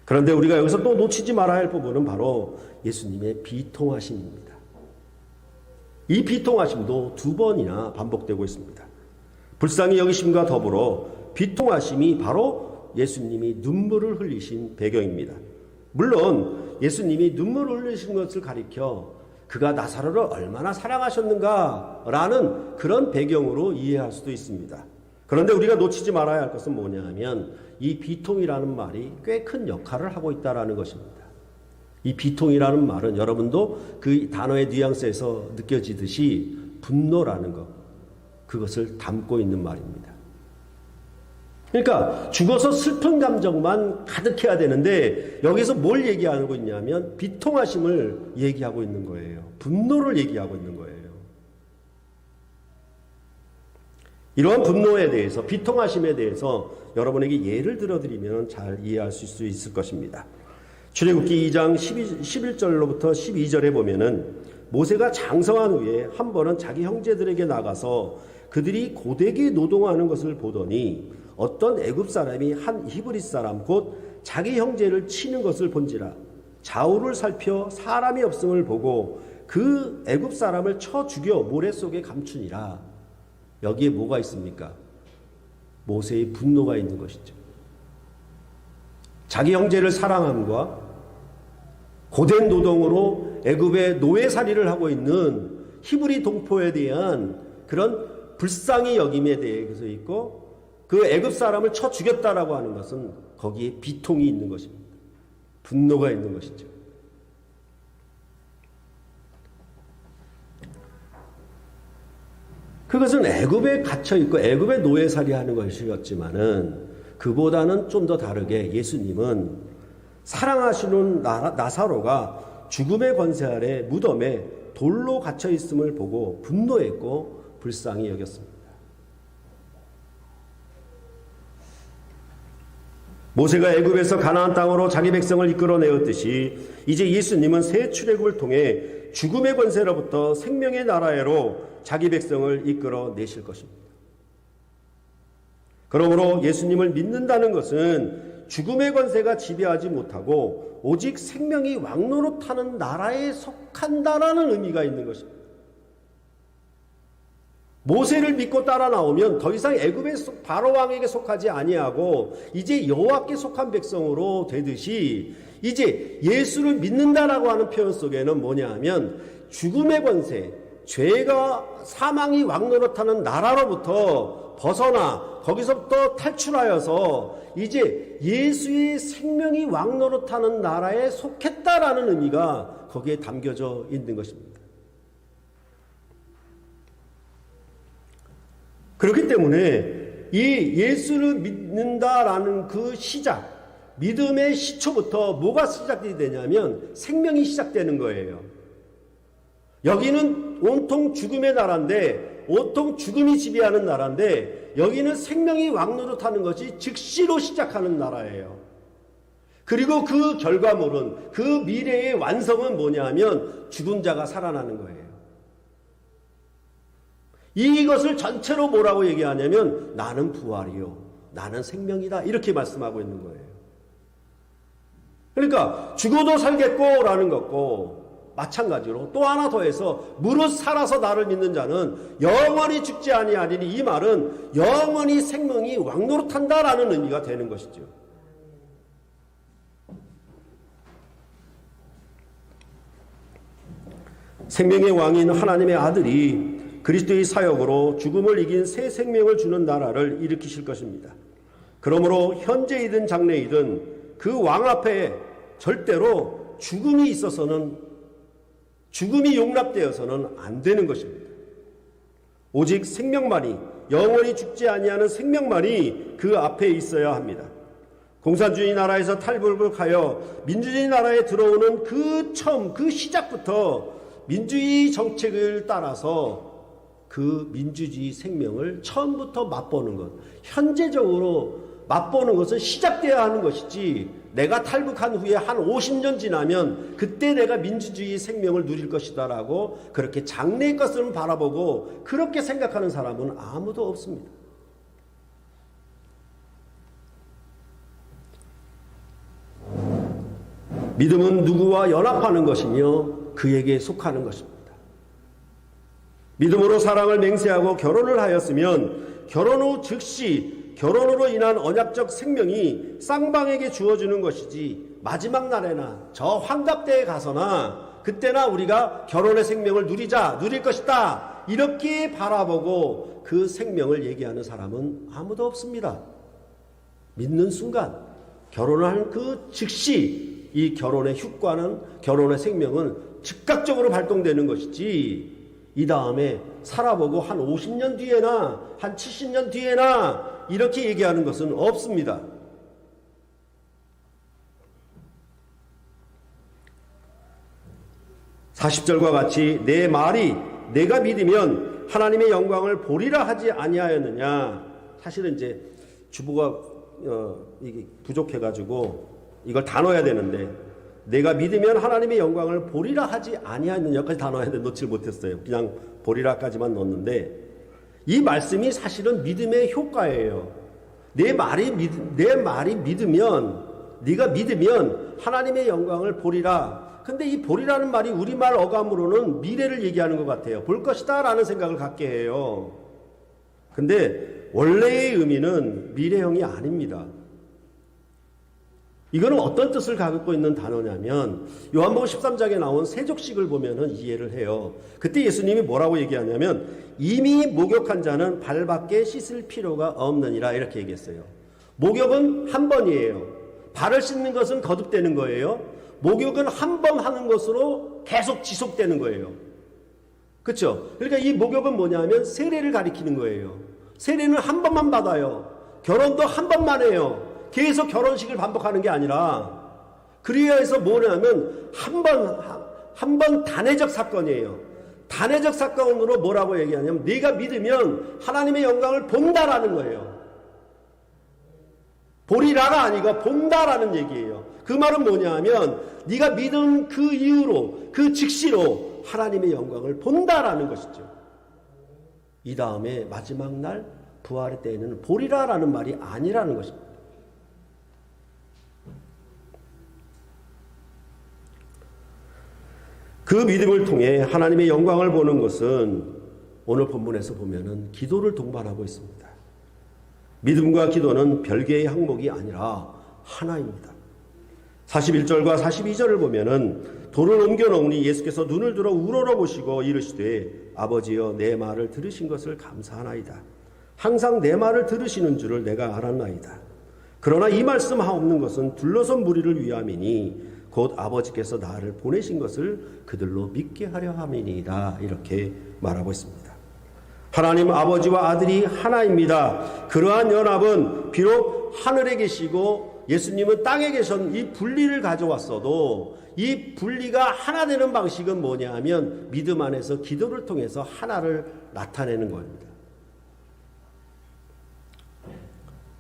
그런데 우리가 여기서 또 놓치지 말아야 할 부분은 바로 예수님의 비통하심입니다. 이 비통하심도 2번이나 반복되고 있습니다. 불쌍히 여기심과 더불어 비통하심이 바로 예수님이 눈물을 흘리신 배경입니다. 물론 예수님이 눈물을 흘리신 것을 가리켜 그가 나사로를 얼마나 사랑하셨는가라는 그런 배경으로 이해할 수도 있습니다. 그런데 우리가 놓치지 말아야 할 것은 뭐냐 하면 이 비통이라는 말이 꽤 큰 역할을 하고 있다는 것입니다. 이 비통이라는 말은 여러분도 그 단어의 뉘앙스에서 느껴지듯이 분노라는 것, 그것을 담고 있는 말입니다. 그러니까 죽어서 슬픈 감정만 가득해야 되는데 여기서 뭘 얘기하고 있냐면 비통하심을 얘기하고 있는 거예요. 분노를 얘기하고 있는 거예요. 이러한 분노에 대해서, 비통하심에 대해서 여러분에게 예를 들어드리면 잘 이해할 수 있을 것입니다. 출애굽기 2장 11절로부터 12절에 보면은 모세가 장성한 후에 한 번은 자기 형제들에게 나가서 그들이 고되게 노동하는 것을 보더니 어떤 애굽 사람이 한 히브리 사람 곧 자기 형제를 치는 것을 본지라 좌우를 살펴 사람이 없음을 보고 그 애굽 사람을 쳐 죽여 모래 속에 감추니라. 여기에 뭐가 있습니까? 모세의 분노가 있는 것이죠. 자기 형제를 사랑함과 고된 노동으로 애굽의 노예살이를 하고 있는 히브리 동포에 대한 그런 불쌍히 여김에 대해서 있고 그 애굽 사람을 쳐 죽였다라고 하는 것은 거기에 비통이 있는 것입니다. 분노가 있는 것이죠. 그것은 애굽에 갇혀 있고 애굽의 노예살이 하는 것이었지만은 그보다는 좀 더 다르게 예수님은 사랑하시는 나사로가 죽음의 권세 아래 무덤에 돌로 갇혀 있음을 보고 분노했고 불쌍히 여겼습니다. 모세가 애굽에서 가나안 땅으로 자기 백성을 이끌어내었듯이 이제 예수님은 새 출애굽을 통해 죽음의 권세로부터 생명의 나라로 자기 백성을 이끌어내실 것입니다. 그러므로 예수님을 믿는다는 것은 죽음의 권세가 지배하지 못하고 오직 생명이 왕노릇하는 나라에 속한다라는 의미가 있는 것입니다. 모세를 믿고 따라 나오면 더 이상 애굽의 바로 왕에게 속하지 아니하고 이제 여호와께 속한 백성으로 되듯이 이제 예수를 믿는다라고 하는 표현 속에는 뭐냐 하면 죽음의 권세, 죄가 사망이 왕노릇하는 나라로부터 벗어나 거기서부터 탈출하여서 이제 예수의 생명이 왕노릇하는 나라에 속했다라는 의미가 거기에 담겨져 있는 것입니다. 그렇기 때문에 이 예수를 믿는다라는 그 시작, 믿음의 시초부터 뭐가 시작이 되냐면 생명이 시작되는 거예요. 여기는 온통 죽음의 나라인데, 온통 죽음이 지배하는 나라인데 여기는 생명이 왕노릇하는 것이 즉시로 시작하는 나라예요. 그리고 그 결과물은, 그 미래의 완성은 뭐냐 하면 죽은 자가 살아나는 거예요. 이것을 전체로 뭐라고 얘기하냐면 나는 부활이요, 나는 생명이다, 이렇게 말씀하고 있는 거예요. 그러니까 죽어도 살겠고 라는 것고 마찬가지로 또 하나 더해서 무릇 살아서 나를 믿는 자는 영원히 죽지 아니하리니, 이 말은 영원히 생명이 왕노릇한다라는 의미가 되는 것이죠. 생명의 왕인 하나님의 아들이 그리스도의 사역으로 죽음을 이긴 새 생명을 주는 나라를 일으키실 것입니다. 그러므로 현재이든 장래이든 그 왕 앞에 절대로 죽음이 있어서는, 죽음이 용납되어서는 안 되는 것입니다. 오직 생명만이, 영원히 죽지 아니하는 생명만이 그 앞에 있어야 합니다. 공산주의 나라에서 탈북하여 민주주의 나라에 들어오는 그 처음, 그 시작부터 민주주의 정책을 따라서 그 민주주의 생명을 처음부터 맛보는 것, 현재적으로 맛보는 것은 시작돼야 하는 것이지, 내가 탈북한 후에 한 50년 지나면 그때 내가 민주주의 생명을 누릴 것이다라고 그렇게 장래의 것을 바라보고 그렇게 생각하는 사람은 아무도 없습니다. 믿음은 누구와 연합하는 것이며 그에게 속하는 것입니다. 믿음으로 사랑을 맹세하고 결혼을 하였으면 결혼 후 즉시 결혼으로 인한 언약적 생명이 쌍방에게 주어지는 것이지, 마지막 날에나 저 환갑때에 가서나 그때나 우리가 결혼의 생명을 누릴 것이다 이렇게 바라보고 그 생명을 얘기하는 사람은 아무도 없습니다. 믿는 순간, 결혼을 하는 그 즉시 이 결혼의 효과는, 결혼의 생명은 즉각적으로 발동되는 것이지, 이 다음에 살아보고 한 50년 뒤에나 한 70년 뒤에나 이렇게 얘기하는 것은 없습니다. (40절과) 같이 내 말이 내가 믿으면 하나님의 영광을 보리라 하지 아니하였느냐. 사실은 이제 주보가 이게 부족해가지고 이걸 다 넣어야 되는데, 내가 믿으면 하나님의 영광을 보리라 하지 아니하였느냐까지 다 넣어야 되는데 넣질 못했어요. 그냥 보리라까지만 넣었는데, 이 말씀이 사실은 믿음의 효과예요. 내 말이 믿으면, 네가 믿으면 하나님의 영광을 보리라. 근데 이 보리라는 말이 우리말 어감으로는 미래를 얘기하는 것 같아요. 볼 것이다 라는 생각을 갖게 해요. 근데 원래의 의미는 미래형이 아닙니다. 이거는 어떤 뜻을 갖고 있는 단어냐면, 요한복음 13장에 나온 세족식을 보면은 이해를 해요. 그때 예수님이 뭐라고 얘기하냐면, 이미 목욕한 자는 발밖에 씻을 필요가 없느니라, 이렇게 얘기했어요. 목욕은 한 번이에요. 발을 씻는 것은 거듭되는 거예요. 목욕은 한 번 하는 것으로 계속 지속되는 거예요. 그렇죠? 그러니까 이 목욕은 뭐냐면 세례를 가리키는 거예요. 세례는 한 번만 받아요. 결혼도 한 번만 해요. 계속 결혼식을 반복하는 게 아니라, 그래야 해서 뭐냐면 한 번 단회적 사건이에요. 단회적 사건으로 뭐라고 얘기하냐면 네가 믿으면 하나님의 영광을 본다라는 거예요. 보리라가 아니고 본다라는 얘기예요. 그 말은 뭐냐면 네가 믿은 그 이후로, 그 즉시로 하나님의 영광을 본다라는 것이죠. 이 다음에 마지막 날 부활의 때에는 보리라라는 말이 아니라는 것입니다. 그 믿음을 통해 하나님의 영광을 보는 것은 오늘 본문에서 보면은 기도를 동반하고 있습니다. 믿음과 기도는 별개의 항목이 아니라 하나입니다. 41절과 42절을 보면은 돌을 옮겨 놓으니 예수께서 눈을 들어 우러러보시고 이르시되 아버지여 내 말을 들으신 것을 감사하나이다. 항상 내 말을 들으시는 줄을 내가 알았나이다. 그러나 이 말씀 하옵는 것은 둘러선 무리를 위함이니 곧 아버지께서 나를 보내신 것을 그들로 믿게 하려 함이니이다. 이렇게 말하고 있습니다. 하나님 아버지와 아들이 하나입니다. 그러한 연합은 비록 하늘에 계시고 예수님은 땅에 계신 이 분리를 가져왔어도 이 분리가 하나 되는 방식은 뭐냐 하면 믿음 안에서 기도를 통해서 하나를 나타내는 겁니다.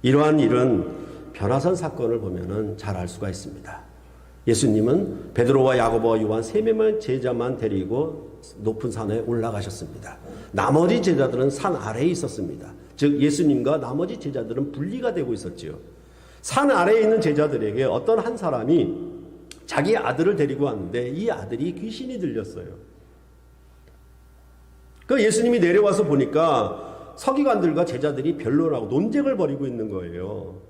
이러한 일은 변화산 사건을 보면은 잘 알 수가 있습니다. 예수님은 베드로와 야고보와 요한 3명의 제자만 데리고 높은 산에 올라가셨습니다. 나머지 제자들은 산 아래에 있었습니다. 즉 예수님과 나머지 제자들은 분리가 되고 있었지요. 산 아래에 있는 제자들에게 어떤 한 사람이 자기 아들을 데리고 왔는데 이 아들이 귀신이 들렸어요. 그 예수님이 내려와서 보니까 서기관들과 제자들이 변론하고 논쟁을 벌이고 있는 거예요.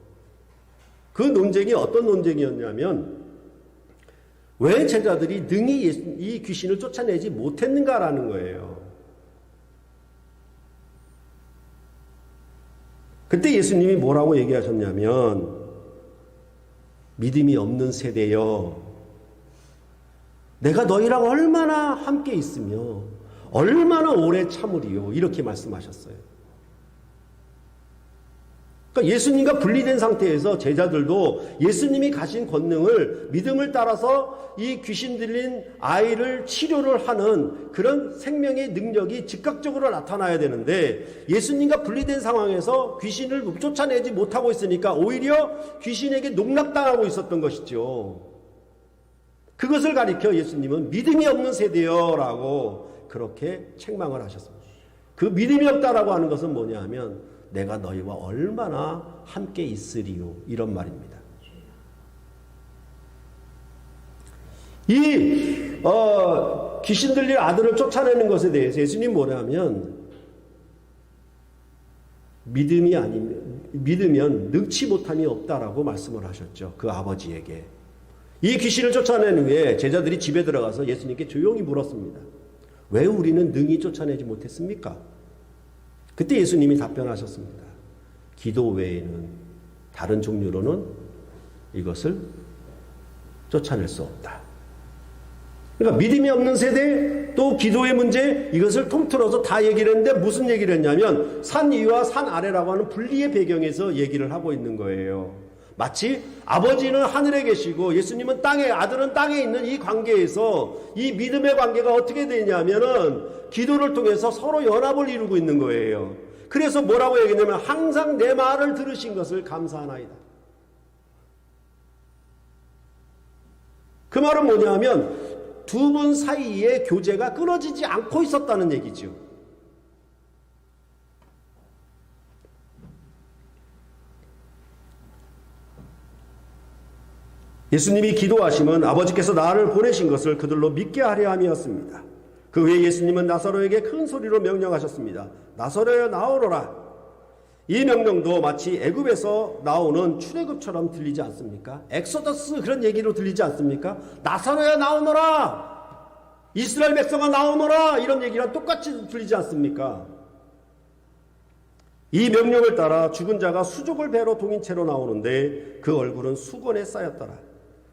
그 논쟁이 어떤 논쟁이었냐면 왜 제자들이 능히 이 귀신을 쫓아내지 못했는가라는 거예요. 그때 예수님이 뭐라고 얘기하셨냐면 믿음이 없는 세대여 내가 너희랑 얼마나 함께 있으며 얼마나 오래 참으리요 이렇게 말씀하셨어요. 그러니까 예수님과 분리된 상태에서 제자들도 예수님이 가신 권능을 믿음을 따라서 이 귀신 들린 아이를 치료를 하는 그런 생명의 능력이 즉각적으로 나타나야 되는데 예수님과 분리된 상황에서 귀신을 쫓아내지 못하고 있으니까 오히려 귀신에게 농락당하고 있었던 것이죠. 그것을 가리켜 예수님은 믿음이 없는 세대여라고 그렇게 책망을 하셨습니다. 그 믿음이 없다라고 하는 것은 뭐냐 하면 내가 너희와 얼마나 함께 있으리요 이런 말입니다. 이 귀신 들린 아들을 쫓아내는 것에 대해서 예수님이 뭐냐면 믿으면 능치 못함이 없다라고 말씀을 하셨죠. 그 아버지에게. 이 귀신을 쫓아낸 후에 제자들이 집에 들어가서 예수님께 조용히 물었습니다. 왜 우리는 능히 쫓아내지 못했습니까? 그때 예수님이 답변하셨습니다. 기도 외에는 다른 종류로는 이것을 쫓아낼 수 없다. 그러니까 믿음이 없는 세대 또 기도의 문제 이것을 통틀어서 다 얘기를 했는데 무슨 얘기를 했냐면 산 위와 산 아래라고 하는 분리의 배경에서 얘기를 하고 있는 거예요. 마치 아버지는 하늘에 계시고 예수님은 땅에 아들은 땅에 있는 이 관계에서 이 믿음의 관계가 어떻게 되냐면은 기도를 통해서 서로 연합을 이루고 있는 거예요. 그래서 뭐라고 얘기하냐면 항상 내 말을 들으신 것을 감사하나이다. 그 말은 뭐냐면 두 분 사이에 교제가 끊어지지 않고 있었다는 얘기죠. 예수님이 기도하심은 아버지께서 나를 보내신 것을 그들로 믿게 하려 함이었습니다. 그 후에 예수님은 나사로에게 큰 소리로 명령하셨습니다. 나사로여 나오너라. 이 명령도 마치 애굽에서 나오는 출애굽처럼 들리지 않습니까? 엑소더스 그런 얘기로 들리지 않습니까? 나사로여 나오너라. 이스라엘 백성아 나오너라. 이런 얘기랑 똑같이 들리지 않습니까? 이 명령을 따라 죽은 자가 수족을 배로 동인 채로 나오는데 그 얼굴은 수건에 쌓였더라.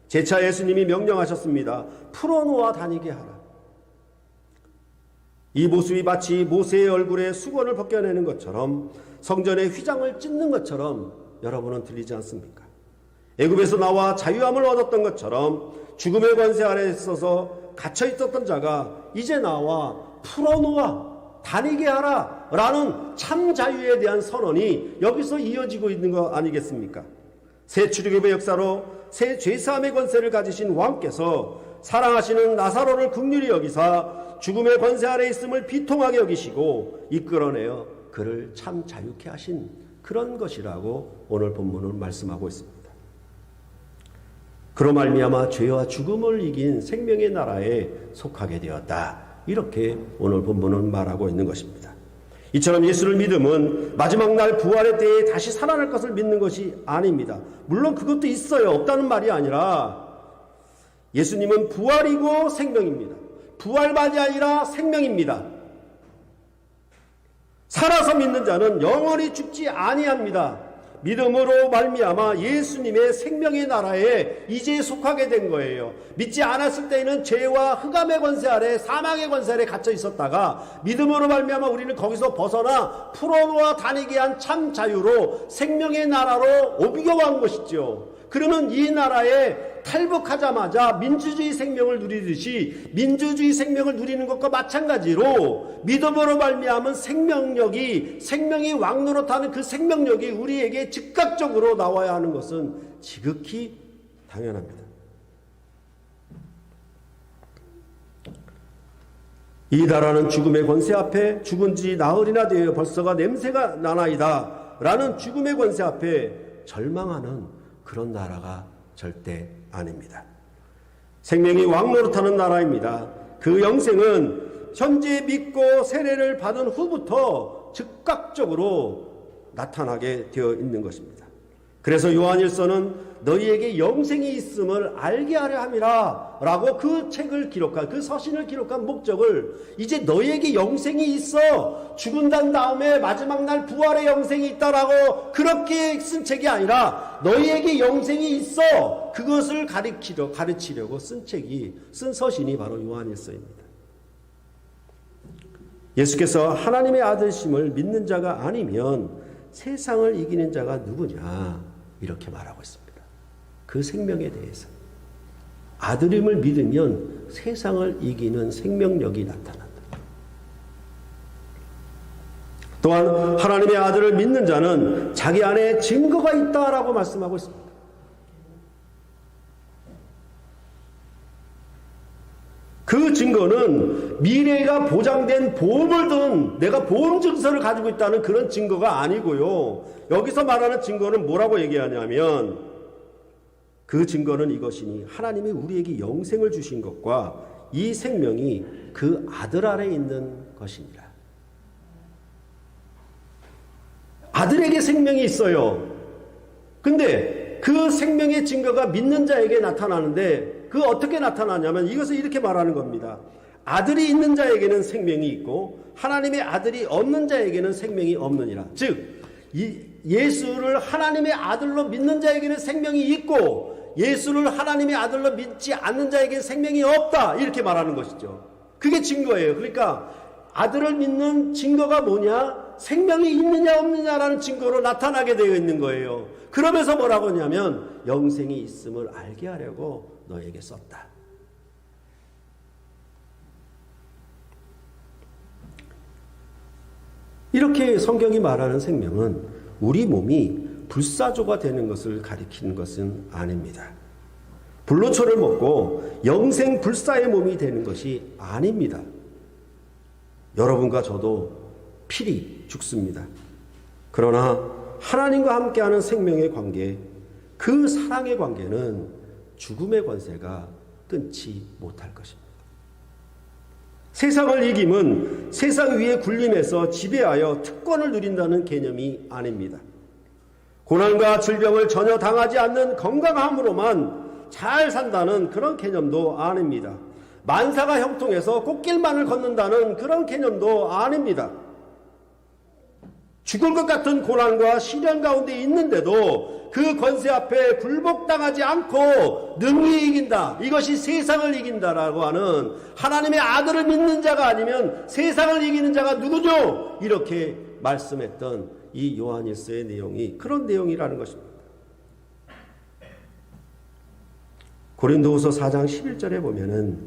재차 예수님이 명령하셨습니다. 풀어놓아 다니게 하라. 이 모습이 마치 모세의 얼굴에 수건을 벗겨내는 것처럼, 성전의 휘장을 찢는 것처럼 여러분은 들리지 않습니까? 애굽에서 나와 자유함을 얻었던 것처럼 죽음의 권세 아래에 있어서 갇혀 있었던 자가 이제 나와 풀어놓아 다니게 하라 라는 참 자유에 대한 선언이 여기서 이어지고 있는 거 아니겠습니까? 새 출애굽의 역사로 새 죄사함의 권세를 가지신 왕께서 사랑하시는 나사로를 긍휼히 여기사 죽음의 권세 아래 있음을 비통하게 여기시고 이끌어내어 그를 참 자유케 하신 그런 것이라고 오늘 본문은 말씀하고 있습니다. 그로 말미암아 죄와 죽음을 이긴 생명의 나라에 속하게 되었다. 이렇게 오늘 본문은 말하고 있는 것입니다. 이처럼 예수를 믿음은 마지막 날 부활의 때에 다시 살아날 것을 믿는 것이 아닙니다. 물론 그것도 있어요. 없다는 말이 아니라 예수님은 부활이고 생명입니다. 부활만이 아니라 생명입니다. 살아서 믿는 자는 영원히 죽지 아니합니다. 믿음으로 말미암아 예수님의 생명의 나라에 이제 속하게 된 거예요. 믿지 않았을 때에는 죄와 흑암의 권세 아래, 사망의 권세 아래 갇혀 있었다가 믿음으로 말미암아 우리는 거기서 벗어나 풀어놓아 다니게 한 참 자유로 생명의 나라로 옮겨간 것이죠. 그러면 이 나라에 탈북하자마자 민주주의 생명을 누리듯이 민주주의 생명을 누리는 것과 마찬가지로 믿음으로 말미암은 생명이 왕노릇하는 그 생명력이 우리에게 즉각적으로 나와야 하는 것은 지극히 당연합니다. 이 나라는 죽음의 권세 앞에 죽은 지 나흘이나 되어 벌써가 냄새가 나나이다 라는 죽음의 권세 앞에 절망하는 그런 나라가 절대 아닙니다. 생명이 왕노릇하는 나라입니다. 그 영생은 현재 믿고 세례를 받은 후부터 즉각적으로 나타나게 되어 있는 것입니다. 그래서 요한일서는 너희에게 영생이 있음을 알게 하려 함이라 라고 그 책을 기록한, 그 서신을 기록한 목적을 이제 너희에게 영생이 있어 죽은 다음에 마지막 날 부활의 영생이 있다라고 그렇게 쓴 책이 아니라 너희에게 영생이 있어 그것을 가르치려고 쓴 서신이 바로 요한일서입니다. 예수께서 하나님의 아들심을 믿는 자가 아니면 세상을 이기는 자가 누구냐 이렇게 말하고 있습니다. 그 생명에 대해서 아들임을 믿으면 세상을 이기는 생명력이 나타난다. 또한 하나님의 아들을 믿는 자는 자기 안에 증거가 있다라고 말씀하고 있습니다. 그 증거는 미래가 보장된 보험을 든 내가 보험 증서를 가지고 있다는 그런 증거가 아니고요. 여기서 말하는 증거는 뭐라고 얘기하냐면 그 증거는 이것이니 하나님이 우리에게 영생을 주신 것과 이 생명이 그 아들 안에 있는 것이니라. 아들에게 생명이 있어요. 근데 그 생명의 증거가 믿는 자에게 나타나는데 그 어떻게 나타나냐면 이것을 이렇게 말하는 겁니다. 아들이 있는 자에게는 생명이 있고 하나님의 아들이 없는 자에게는 생명이 없느니라. 즉 예수를 하나님의 아들로 믿는 자에게는 생명이 있고 예수를 하나님의 아들로 믿지 않는 자에게는 생명이 없다. 이렇게 말하는 것이죠. 그게 증거예요. 그러니까 아들을 믿는 증거가 뭐냐? 생명이 있느냐 없느냐라는 증거로 나타나게 되어 있는 거예요. 그러면서 뭐라고 하냐면 영생이 있음을 알게 하려고 너에게 썼다. 이렇게 성경이 말하는 생명은 우리 몸이 불사조가 되는 것을 가리키는 것은 아닙니다. 불로초를 먹고 영생 불사의 몸이 되는 것이 아닙니다. 여러분과 저도 필히 죽습니다. 그러나 하나님과 함께하는 생명의 관계, 그 사랑의 관계는 죽음의 권세가 끊지 못할 것입니다. 세상을 이김은 세상 위에 군림해서 지배하여 특권을 누린다는 개념이 아닙니다. 고난과 질병을 전혀 당하지 않는 건강함으로만 잘 산다는 그런 개념도 아닙니다. 만사가 형통해서 꽃길만을 걷는다는 그런 개념도 아닙니다. 죽을 것 같은 고난과 시련 가운데 있는데도 그 권세 앞에 굴복당하지 않고 능히 이긴다. 이것이 세상을 이긴다라고 하는 하나님의 아들을 믿는 자가 아니면 세상을 이기는 자가 누구뇨? 이렇게 말씀했던 이 요한일서의 내용이 그런 내용이라는 것입니다. 고린도후서 4장 11절에 보면은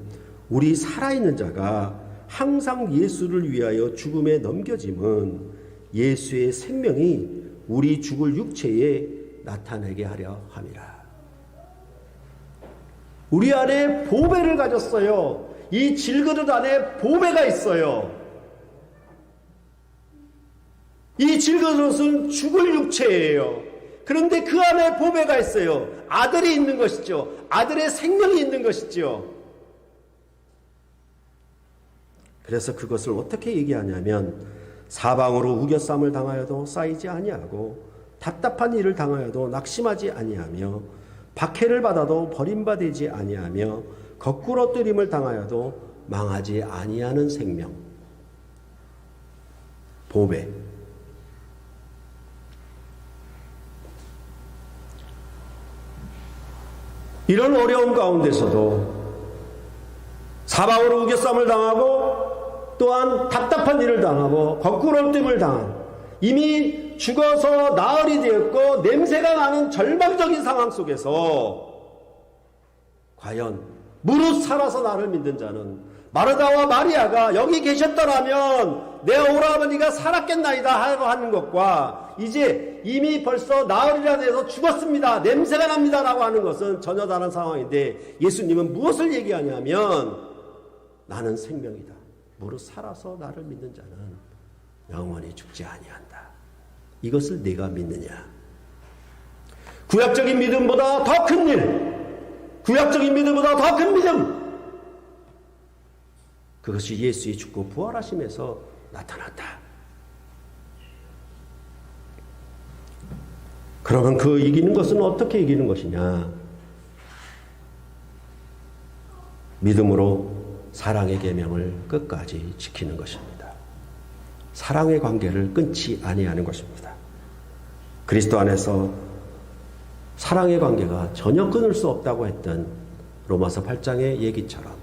우리 살아있는 자가 항상 예수를 위하여 죽음에 넘겨짐은 예수의 생명이 우리 죽을 육체에 나타내게 하려 함이라. 우리 안에 보배를 가졌어요. 이 질그릇 안에 보배가 있어요. 이 질그릇은 죽을 육체예요. 그런데 그 안에 보배가 있어요. 아들이 있는 것이죠. 아들의 생명이 있는 것이죠. 그래서 그것을 어떻게 얘기하냐면 사방으로 우겨쌈을 당하여도 쌓이지 아니하고 답답한 일을 당하여도 낙심하지 아니하며 박해를 받아도 버림받지 아니하며 거꾸로 뜨림을 당하여도 망하지 아니하는 생명. 보배. 이런 어려움 가운데서도 사방으로 우겨쌈을 당하고 또한 답답한 일을 당하고 거꾸로 뜸을 당한 이미 죽어서 나흘이 되었고 냄새가 나는 절망적인 상황 속에서 과연 무릇 살아서 나를 믿는 자는 마르다와 마리아가 여기 계셨더라면 내 오라버니가 살았겠나이다 하고 하는 것과 이제 이미 벌써 나흘이나 돼서 죽었습니다. 냄새가 납니다. 라고 하는 것은 전혀 다른 상황인데 예수님은 무엇을 얘기하냐면 나는 생명이다. 무릇 살아서 나를 믿는 자는 영원히 죽지 아니한다. 이것을 네가 믿느냐? 구약적인 믿음보다 더 큰 일, 구약적인 믿음보다 더 큰 믿음, 그것이 예수의 죽고 부활하심에서 나타났다. 그러면 그 이기는 것은 어떻게 이기는 것이냐? 믿음으로 사랑의 계명을 끝까지 지키는 것입니다. 사랑의 관계를 끊지 아니하는 것입니다. 그리스도 안에서 사랑의 관계가 전혀 끊을 수 없다고 했던 로마서 8장의 얘기처럼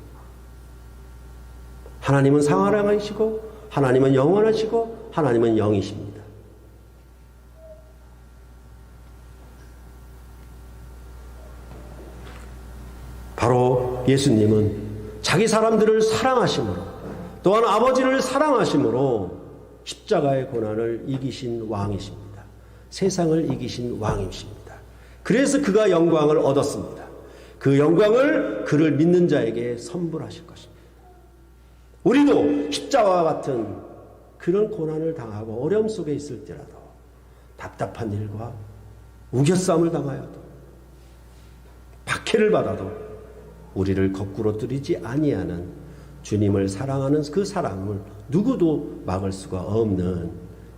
하나님은 사랑하시고 하나님은 영원하시고 하나님은 영이십니다. 바로 예수님은 자기 사람들을 사랑하심으로 또한 아버지를 사랑하심으로 십자가의 고난을 이기신 왕이십니다. 세상을 이기신 왕이십니다. 그래서 그가 영광을 얻었습니다. 그 영광을 그를 믿는 자에게 선물하실 것입니다. 우리도 십자가와 같은 그런 고난을 당하고 어려움 속에 있을 때라도 답답한 일과 우겨싸움을 당하여도 박해를 받아도 우리를 거꾸로 뜨리지 아니하는 주님을 사랑하는 그 사랑을 누구도 막을 수가 없는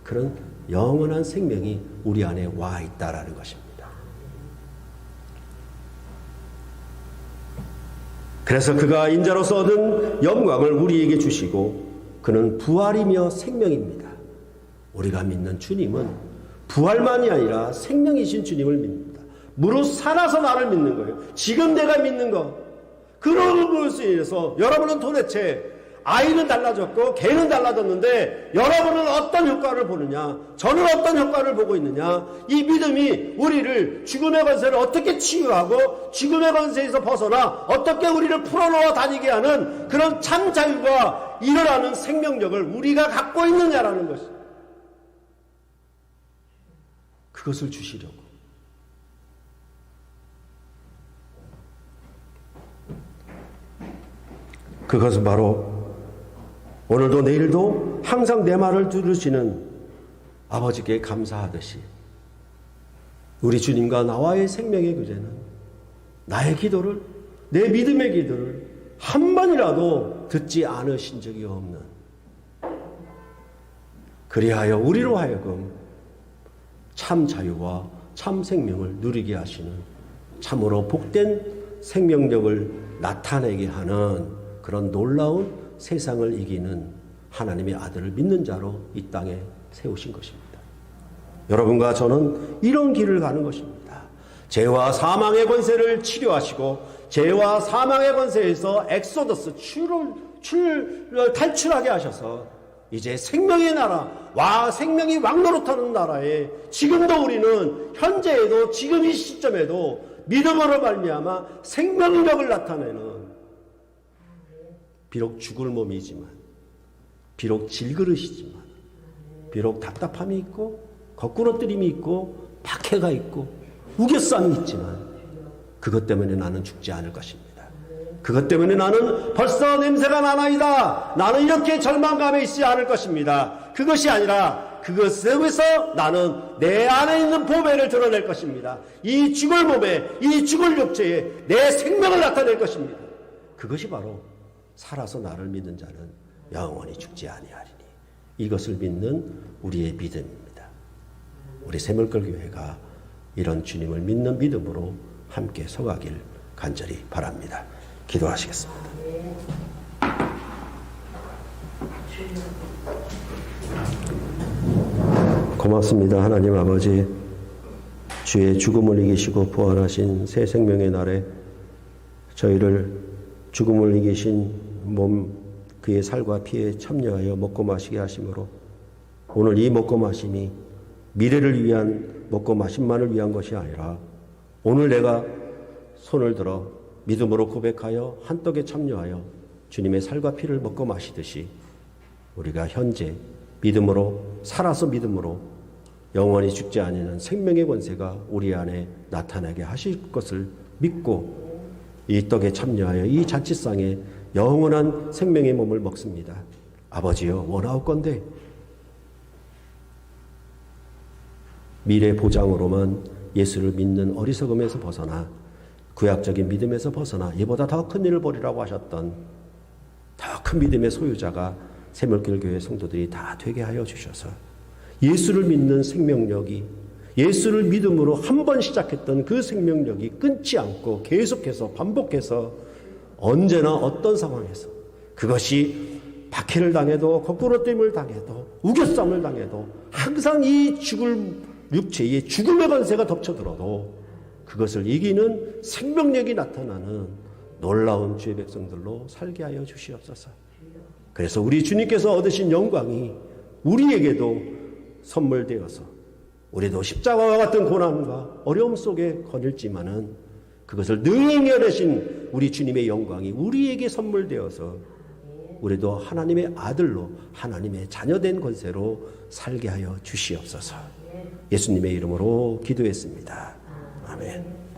그런 영원한 생명이 우리 안에 와 있다라는 것입니다. 그래서 그가 인자로서 얻은 영광을 우리에게 주시고 그는 부활이며 생명입니다. 우리가 믿는 주님은 부활만이 아니라 생명이신 주님을 믿습니다. 무릇 살아서 나를 믿는 거예요. 지금 내가 믿는 것. 그런 것에 의해서 여러분은 도대체 아이는 달라졌고 개는 달라졌는데 여러분은 어떤 효과를 보느냐? 저는 어떤 효과를 보고 있느냐? 이 믿음이 우리를 죽음의 권세를 어떻게 치유하고 죽음의 권세에서 벗어나 어떻게 우리를 풀어놓아 다니게 하는 그런 참 자유가 일어나는 생명력을 우리가 갖고 있느냐라는 것입니다. 그것을 주시려고. 그것은 바로 오늘도 내일도 항상 내 말을 들으시는 아버지께 감사하듯이 우리 주님과 나와의 생명의 교제는 나의 기도를, 내 믿음의 기도를 한 번이라도 듣지 않으신 적이 없는, 그리하여 우리로 하여금 참 자유와 참 생명을 누리게 하시는 참으로 복된 생명력을 나타내게 하는 그런 놀라운 세상을 이기는 하나님의 아들을 믿는 자로 이 땅에 세우신 것입니다. 여러분과 저는 이런 길을 가는 것입니다. 죄와 사망의 권세를 치료하시고 죄와 사망의 권세에서 엑소더스 탈출하게 하셔서 이제 생명의 나라, 생명이 왕노릇하는 나라에 지금도 우리는 현재에도 지금 이 시점에도 믿음으로 말미암아 생명력을 나타내는, 비록 죽을 몸이지만, 비록 질그릇이지만, 비록 답답함이 있고 거꾸러뜨림이 있고 박해가 있고 우겨쌈이 있지만 그것 때문에 나는 죽지 않을 것입니다. 그것 때문에 나는 벌써 냄새가 나나이다, 나는 이렇게 절망감에 있지 않을 것입니다. 그것이 아니라 그것 속에서 나는 내 안에 있는 보배를 드러낼 것입니다. 이 죽을 몸에, 이 죽을 육체에 내 생명을 나타낼 것입니다. 그것이 바로 살아서 나를 믿는 자는 영원히 죽지 아니하리니, 이것을 믿는 우리의 믿음입니다. 우리 새물결교회가 이런 주님을 믿는 믿음으로 함께 서가길 간절히 바랍니다. 기도하시겠습니다. 고맙습니다. 하나님 아버지, 주의 죽음을 이기시고 부활하신 새 생명의 날에 저희를 죽음을 이기신 몸, 그의 살과 피에 참여하여 먹고 마시게 하심으로 오늘 이 먹고 마심이 미래를 위한 먹고 마심만을 위한 것이 아니라 오늘 내가 손을 들어 믿음으로 고백하여 한떡에 참여하여 주님의 살과 피를 먹고 마시듯이 우리가 현재 믿음으로, 살아서 믿음으로 영원히 죽지 않는 생명의 권세가 우리 안에 나타나게 하실 것을 믿고 이 떡에 참여하여 이 잔치상에 영원한 생명의 몸을 먹습니다. 아버지여, 원하옵건대 미래 보장으로만 예수를 믿는 어리석음에서 벗어나 구약적인 믿음에서 벗어나 이보다 더 큰 일을 벌이라고 하셨던 더 큰 믿음의 소유자가 새물결교회 성도들이 다 되게 하여 주셔서 예수를 믿는 생명력이, 예수를 믿음으로 한 번 시작했던 그 생명력이 끊지 않고 계속해서 반복해서 언제나 어떤 상황에서, 그것이 박해를 당해도 거꾸로뜨림을 당해도 우겨쌈을 당해도 항상 이 죽을 육체의 죽음의 권세가 덮쳐들어도 그것을 이기는 생명력이 나타나는 놀라운 주의 백성들로 살게 하여 주시옵소서. 그래서 우리 주님께서 얻으신 영광이 우리에게도 선물되어서 우리도 십자가와 같은 고난과 어려움 속에 거닐지만은 그것을 능히 해내신 우리 주님의 영광이 우리에게 선물되어서 우리도 하나님의 아들로, 하나님의 자녀된 권세로 살게 하여 주시옵소서. 예수님의 이름으로 기도했습니다. 아멘.